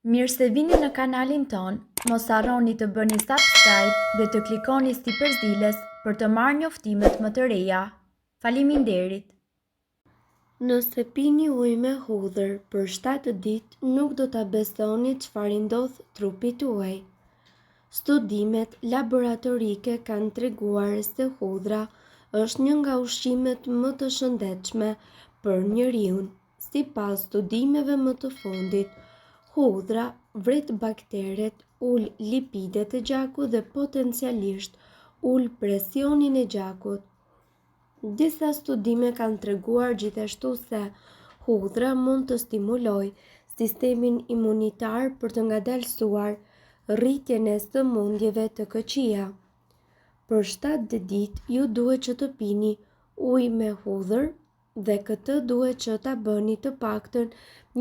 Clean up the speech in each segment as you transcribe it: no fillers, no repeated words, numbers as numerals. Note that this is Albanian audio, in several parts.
Mirë se vini në kanalin ton, mos harroni të bëni subscribe dhe të klikoni si përzieles për të marrë njoftimet më të reja. Faleminderit! Nëse pini ujë me hudhër për 7 ditë, nuk do ta besoni çfarë ndodh trupit tuaj. Studimet laboratorike kanë treguar se hudhra është një nga ushqimet më të shëndetshme për njeriun. Sipas studimeve më të fundit, hudhra vret bakteret, ul lipidet e gjakut dhe potencialisht ul presionin e gjakut. Disa studime kanë treguar gjithashtu se hudhra mund të stimulojë sistemin imunitar për të ngadalësuar rritjen e sëmundjeve të këqija. Për 7 ditë ju duhet që të pini ujë me hudhër dhe këtë duhet që ta bëni të paktën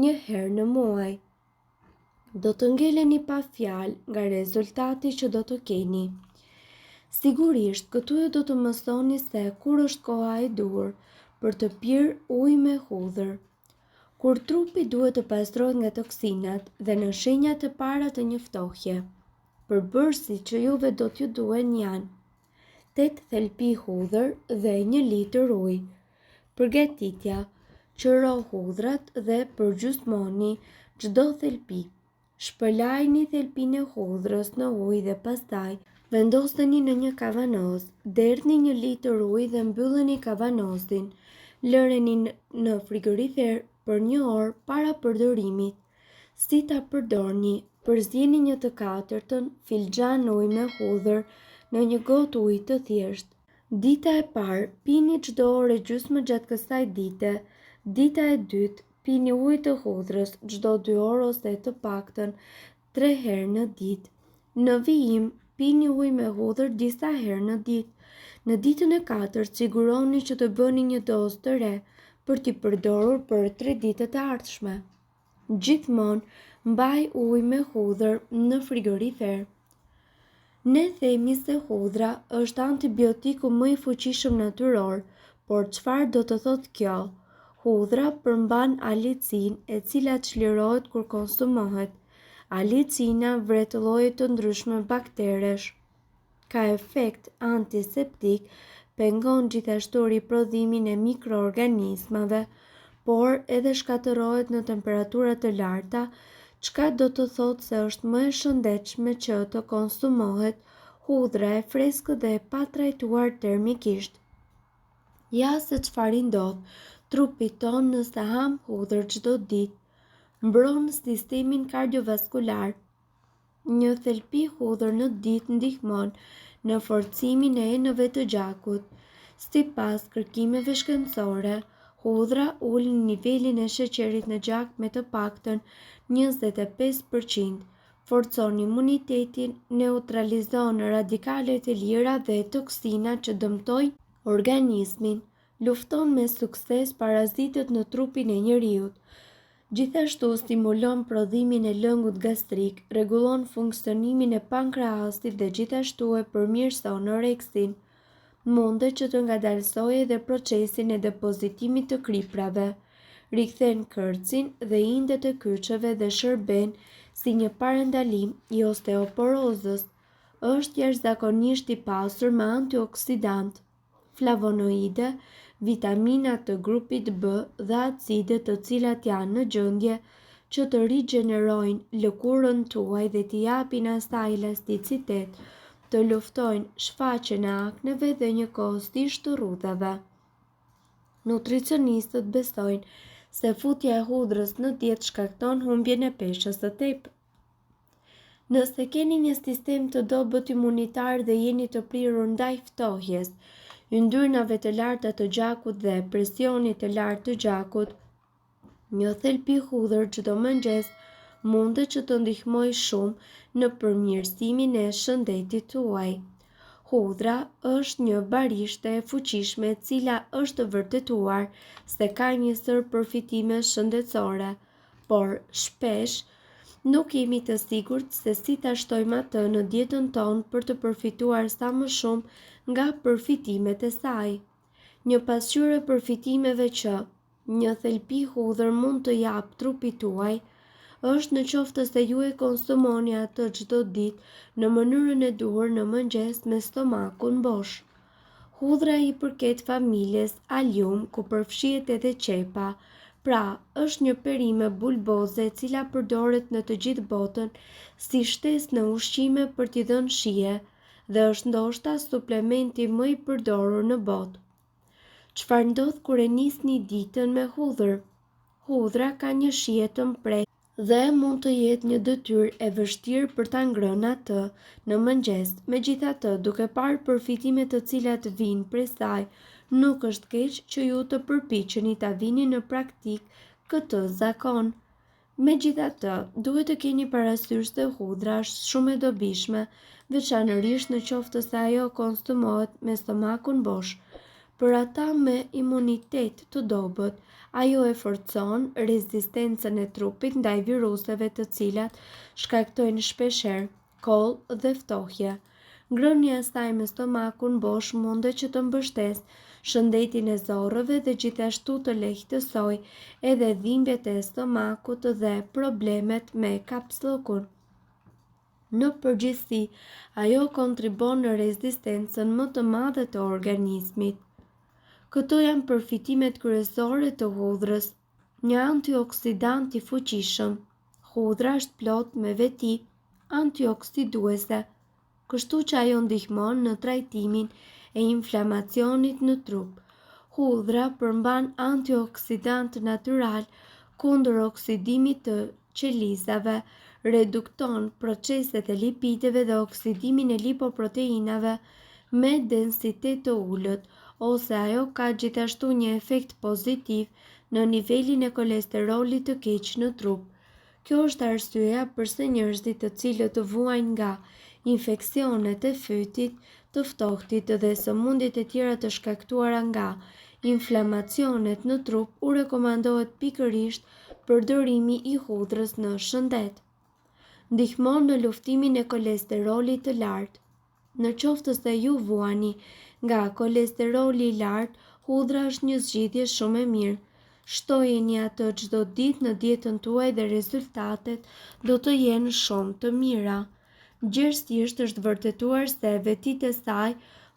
një herë në muaj. Do të ngeleni pa fjalë nga rezultati që do të keni. Sigurisht, këtu do të mësoni se kur është koha e duhur për të pirë ujë me hudhër. Kur trupi duhet të pastrohet nga toksinat dhe në shenjat e para të një ftohje. Përbërësit që juve do t'ju duhen janë 8 thelpi hudhër dhe 1 litër ujë. Përgatitja: qëro hudhrat dhe përgjysmoni çdo thelpi. Shpëlajini thelpinë e hudhrës në ujë dhe pastaj vendoseni në një kavanoz. Derdhni 1 litër ujë dhe mbylleni kavanozin. Lëreni në frigorifer për 1 orë para përdorimit. Si ta përdorni? Përzieni 1/4 filxhan ujë me hudhër në një gotë ujë të thjeshtë. Dita e parë, pini çdo orë e gjysmë gjatë kësaj dite. Dita e dytë, pini ujë të hudhrës çdo 2 orë ose të paktën 3 herë në ditë. Në vijim, pini ujë me hudhër disa herë në ditë. Në ditën e 4, siguroni që të bëni një dozë të re për t'i përdorur për 3 ditët e ardhshme. Gjithmonë mbaj ujë me hudhër në frigorifer. Ne themi se hudhra është antibiotiku më i fuqishëm natyror, por çfarë do të thotë kjo? Hudhra përmban alicin, e cila çlirohet kur konsumohet. Alicina vret lloje të ndryshme bakteresh. Ka efekt antiseptik, pengon gjithashtu riprodhimin e mikroorganizmave, por edhe shkatërohet në temperatura të larta, çka do të thotë se është më e shëndetshme që të konsumohet hudhra e freskët dhe e pa trajtuar termikisht. Ja se çfarë ndodh trupit ton nëse ham hudhër çdo ditë. Mbron sistemin kardiovaskular. 1 thelpi hudhër në ditë ndihmon në forcimin e enëve të gjakut. Sipas kërkimeve shkencore, hudhra ul nivelin e sheqerit në gjak me të paktën 25%, forcon imunitetin, neutralizon radikalet e lira dhe toksinat që dëmtojnë organizmin, lufton me sukses parazitët në trupin e njeriut. Gjithashtu stimulon prodhimin e lëngut gastrik, rregullon funksionimin e pankreasit dhe gjithashtu e përmirëson oreksin. Mundet që të ngadalësojë edhe procesin e depozitimit të kriprave, rikthen kërcin dhe indet e kyçeve dhe shërben si një parandalim i osteoporozës. Është jashtëzakonisht i pasur me antioksidant, flavonoide, vitamina të grupit B dhe acide të cilat janë në gjendje që të rigjenerojnë lëkurën tuaj dhe t'i japin asaj elasticitet, të luftojnë shfaqjen e akneve dhe njëkohësisht të rrudhave. Nutricionistët besojnë se futja e hudhrës në dietë shkakton humbjen e peshës së tepërt. Nëse keni një sistem të dobët imunitar dhe jeni të prirur ndaj ftohjes, yndyrnave të larta të gjakut dhe presionit të lartë të gjakut, 1 thelpi hudhër çdo mëngjes mundet që të ndihmojë shumë në përmirësimin e shëndetit tuaj. Hudhra është një barishte e fuqishme e cila është vërtetuar se ka njësër përfitime shëndetësore, por shpesh nuk jemi të sigurt se si ta shtojmë atë në dietën tonë për të përfituar sa më shumë nga përfitimet e saj. Një pasqyrë e përfitimeve që 1 thelpi hudhër mund të jap trupit tuaj është në qoftë se ju e konsumoni atë çdo ditë në mënyrën e duhur në mëngjes me stomakun bosh. Hudhra i përket familjes Allium, ku përfshihet edhe qepa, pra është një perime bulboze e cila përdoret në të gjithë botën si shtesë në ushqime për t'i dhënë shije dhe është ndoshta suplementi më i përdorur në botë. Çfarë ndodh kur e nisni ditën me hudhër? Hudhra ka një shije të mprehtë dhe mund të jetë një detyrë e vështirë për ta ngrënë atë në mëngjes. Megjithatë, duke parë përfitimet të cilat vijnë prej saj, nuk është keq që ju të përpiqeni ta vini në praktikë këtë zakon. Megjithatë, duhet të keni parasysh se hudhra është shumë e dobishme, veçanërisht në qoftë se ajo konsumohet me stomakun bosh. Për ata me imunitet të dobët, ajo e forcon rezistencën e trupit ndaj viruseve të cilat shkaktojnë shpeshherë koll dhe ftohje. Ngrënia e saj me stomakun bosh mundet që të mbështesë shëndetin e zorrëve dhe gjithashtu të lehtësoj edhe dhimbjet e stomakut dhe problemet me kapslokun. Në përgjithësi, ajo kontribon në rezistencën më të madhe të organizmit. Këto janë përfitimet kryesore të hudhrës. Një antioksidant i fuqishëm. Hudhra është plot me veti antioksiduese, kështu që ajo ndihmon në trajtimin e inflamacionit në trup. Hudhra përmban antioksidant natyral kundër oksidimit të qelizave, redukton proceset e lipideve dhe oksidimin e lipoproteinave me densitet të ullët, ose ajo ka gjithashtu një efekt pozitiv në nivelin e kolesterolit të keq në trup. Kjo është arsyeja pse njerëzit të cilët vuajnë nga infeksionet e fytit, të ftohtit dhe sëmundjet e tjera të shkaktuara nga inflamacionet në trup, u rekomandohet pikërisht përdorimi i hudhrës në shëndet. Ndihmon në luftimin e kolesterolit të lartë. Në qoftë se ju vuani nga kolesteroli i lartë, hudhra është një zgjidhje shumë e mirë. Shtojeni atë çdo ditë në dietën tuaj dhe rezultatet do të jenë shumë të mira. Gjithsesi është vërtetuar se vetit e saj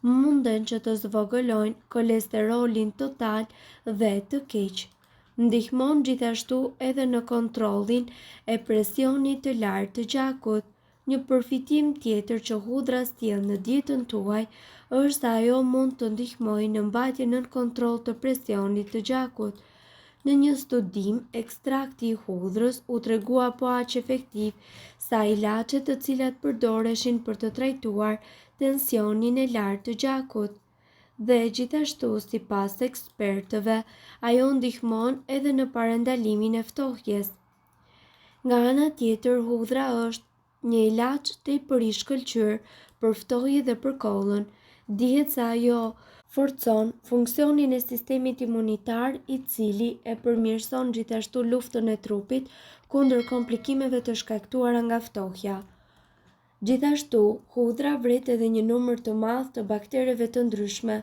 munden që të zvogëlojnë kolesterolin total dhe të keq. Ndihmon gjithashtu edhe në kontrollin e presionit të lartë të gjakut. Një përfitim tjetër që hudhra sjell në dietën tuaj është se ajo mund të ndihmojë në mbajtjen nën kontroll të presionit të gjakut. Në një studim, ekstrakti i hudhrës u tregua po aq efektiv sa ilaçet të cilat përdoreshin për të trajtuar tensionin e lartë të gjakut. Dhe gjithashtu, sipas ekspertëve, ajo ndihmon edhe në parandalimin e ftohjes. Nga ana tjetër, hudhra është një ilaç tepër i shkëlqyer për ftohje dhe për kollën. Dihet se ajo forcon funksionin e sistemit imunitar, i cili e përmirëson gjithashtu luftën e trupit kundër komplikimeve të shkaktuara nga ftohja. Gjithashtu, hudhra vret edhe një numër të madh të baktereve të ndryshme,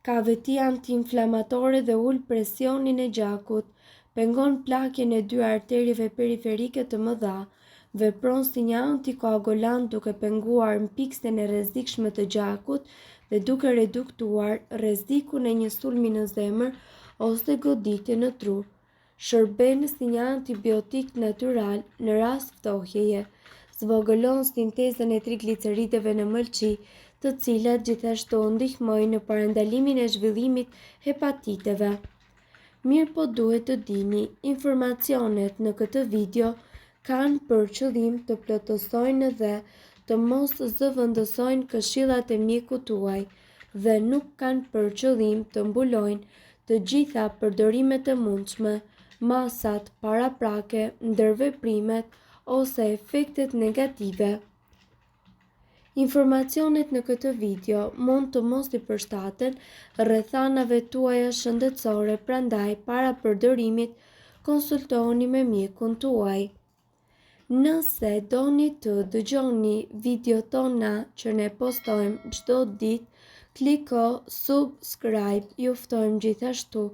ka veti antiinflamatore dhe ul presionin e gjakut, pengon pllakjen e dy arterieve periferike të mëdha, vepron si një antikoagulant duke penguar mpiksen e rrezikshme të gjakut dhe duke reduktuar rrezikun e një sulmi në zemër ose goditje në tru. Shërben si një antibiotik natyral në rast ftohjeje. Zvogëlon sintezën e trigliceridëve në mëlçi, të cilat gjithashtu ndihmojnë në parandalimin e zhvillimit hepatiteve. Mirë po duhet të dini, informacionet në këtë video kanë për qëllim të plotësojnë dhe të mos zëvendësojnë këshillat e mjekut tuaj dhe nuk kanë për qëllim të mbulojnë të gjitha përdorimet e mundshme, masat paraprake, ndërveprimet ose efektet negative. Informacionet në këtë video mund të mos i përshtaten rrethanave tuaja shëndetësore, prandaj para përdorimit konsultohuni me mjekun tuaj. Nëse doni të dëgjoni video tona që ne postojmë çdo ditë, kliko subscribe. Ju ftojmë gjithashtu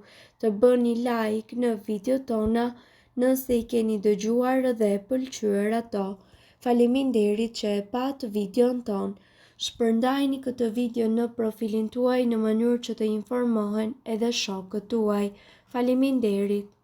të bëni like në video tona Nëse i keni dëgjuar dhe e pëlqyer ato, faleminderit që e pat videon ton. Shpërndajni këtë video në profilin tuaj në mënyrë që të informohen edhe shokët tuaj. Faleminderit.